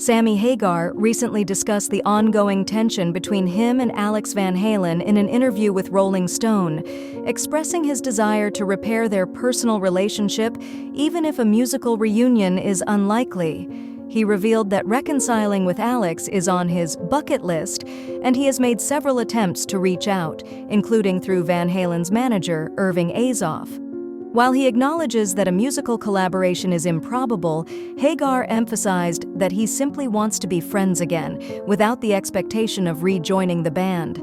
Sammy Hagar recently discussed the ongoing tension between him and Alex Van Halen in an interview with Rolling Stone, expressing his desire to repair their personal relationship even if a musical reunion is unlikely. He revealed that reconciling with Alex is on his bucket list, and he has made several attempts to reach out, including through Van Halen's manager, Irving Azoff. While he acknowledges that a musical collaboration is improbable, Hagar emphasized that he simply wants to be friends again, without the expectation of rejoining the band.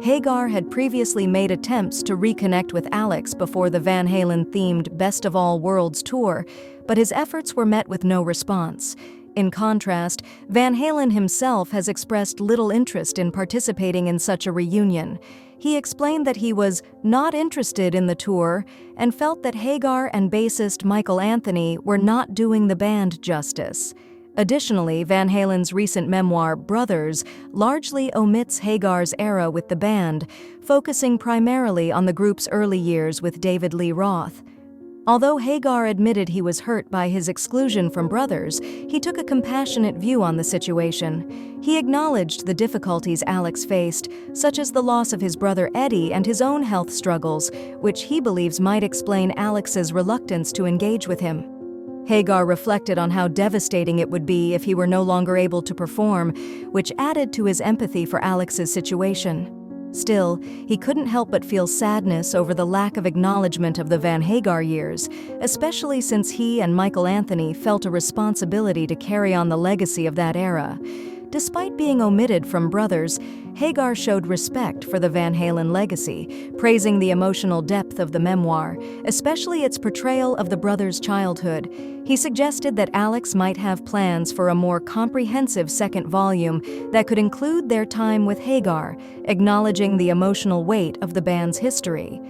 Hagar had previously made attempts to reconnect with Alex before the Van Halen-themed Best of All Worlds tour, but his efforts were met with no response. In contrast, Van Halen himself has expressed little interest in participating in such a reunion. He explained that he was not interested in the tour and felt that Hagar and bassist Michael Anthony were not doing the band justice. Additionally, Van Halen's recent memoir, Brothers, largely omits Hagar's era with the band, focusing primarily on the group's early years with David Lee Roth. Although Hagar admitted he was hurt by his exclusion from Brothers, he took a compassionate view on the situation. He acknowledged the difficulties Alex faced, such as the loss of his brother Eddie and his own health struggles, which he believes might explain Alex's reluctance to engage with him. Hagar reflected on how devastating it would be if he were no longer able to perform, which added to his empathy for Alex's situation. Still, he couldn't help but feel sadness over the lack of acknowledgement of the Van Hagar years, especially since he and Michael Anthony felt a responsibility to carry on the legacy of that era. Despite being omitted from Brothers, Hagar showed respect for the Van Halen legacy, praising the emotional depth of the memoir, especially its portrayal of the brothers' childhood. He suggested that Alex might have plans for a more comprehensive second volume that could include their time with Hagar, acknowledging the emotional weight of the band's history.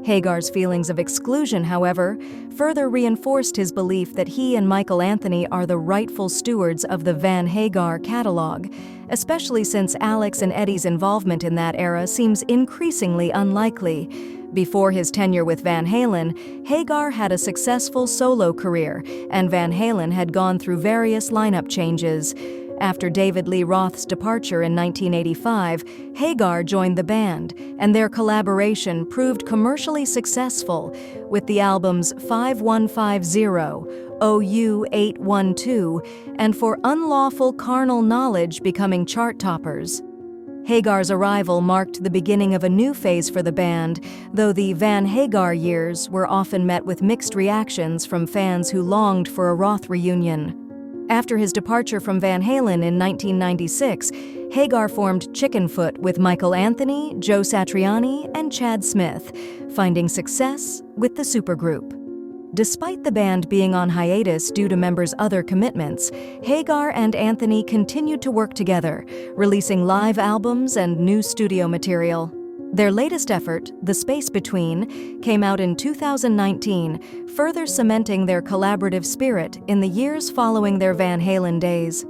Hagar's feelings of exclusion, however, further reinforced his belief that he and Michael Anthony are the rightful stewards of the Van Hagar catalog, especially since Alex and Eddie's involvement in that era seems increasingly unlikely. Before his tenure with Van Halen, Hagar had a successful solo career, and Van Halen had gone through various lineup changes. After David Lee Roth's departure in 1985, Hagar joined the band, and their collaboration proved commercially successful, with the albums 5150, OU 812, and For Unlawful Carnal Knowledge becoming chart toppers. Hagar's arrival marked the beginning of a new phase for the band, though the Van Hagar years were often met with mixed reactions from fans who longed for a Roth reunion. After his departure from Van Halen in 1996, Hagar formed Chickenfoot with Michael Anthony, Joe Satriani, and Chad Smith, finding success with the supergroup. Despite the band being on hiatus due to members' other commitments, Hagar and Anthony continued to work together, releasing live albums and new studio material. Their latest effort, The Space Between, came out in 2019, further cementing their collaborative spirit in the years following their Van Halen days.